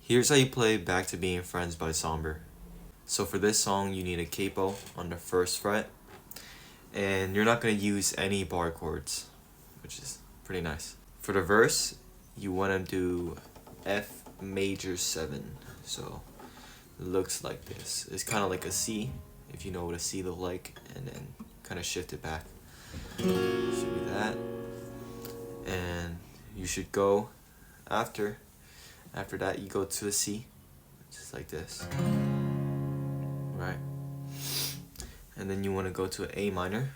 Here's how you play Back to Being Friends by Sombr. So for this song, you need a capo on the first fret, and you're not going to use any bar chords, which is pretty nice. For the verse, you want to do F major 7, so it looks like this. It's kind of like a C, if you know what a C looks like, and then kind of shift it back. Should be that, and you should go after that you go to a C, just like this, right? And then you want to go to an A minor.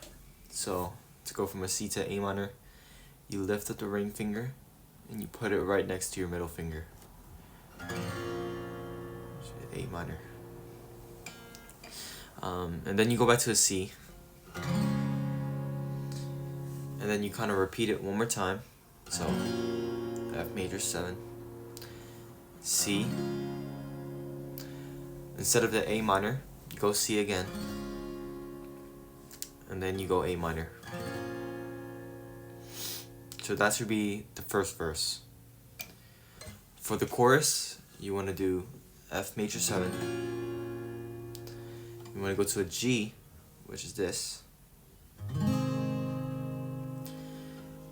So to go from a C to A minor, you lift up the ring finger and you put it right next to your middle finger. A minor. And then you go back to a C, and then you kind of repeat it one more time. So F major 7, C. Instead of the A minor, you go C again, and then you go A minor. So that should be the first verse. For the chorus, you want to do F major 7. You want to go to a G, which is this.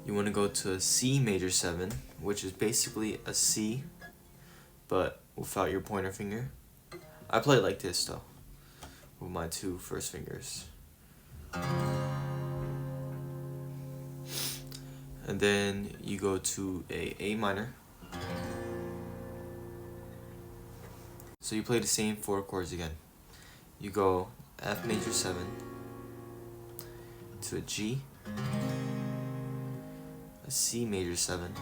You want to go to a C major 7, which is basically a C, but without your pointer finger. I play it like this though, with my two first fingers. And then you go to A minor. So you play the same 4 chords again. You go F major 7 to a G, a C major 7,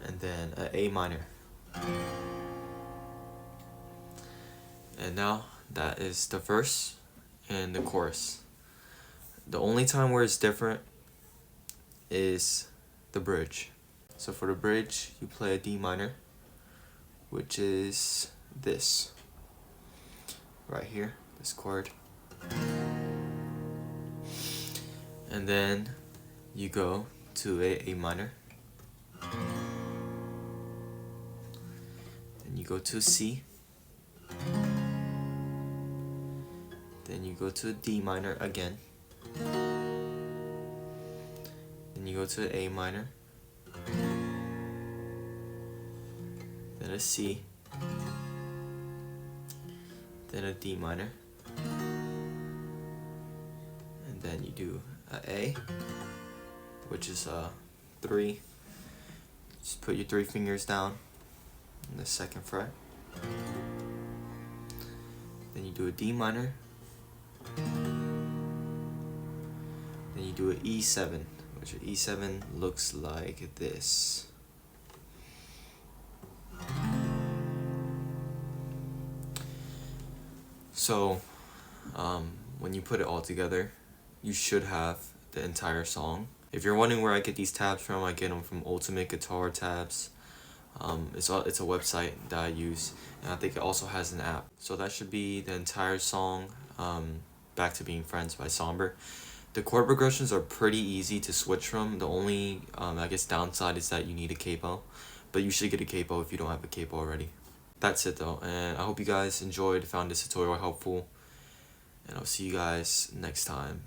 and then an A minor. And now that is the verse and the chorus. The only time where it's different is the bridge. So for the bridge, you play a D minor, which is this right here, this chord. And then you go to A minor, then you go to C, then you go to a D minor again, then you go to an A minor, then a C, then a D minor, and then you do a, which is 3. Just put your 3 fingers down in the 2nd fret. Then you do a D minor. Then you do an E7, which an E7 looks like this. So when you put it all together, you should have the entire song. If you're wondering where I get these tabs from, I get them from Ultimate Guitar Tabs. It's a website that I use, and I think it also has an app. So that should be the entire song, Back to Being Friends by Sombr. The chord progressions are pretty easy to switch from. The only, I guess, downside is that you need a capo, but you should get a capo if you don't have a capo already. That's it though, and I hope you guys enjoyed, found this tutorial helpful, and I'll see you guys next time.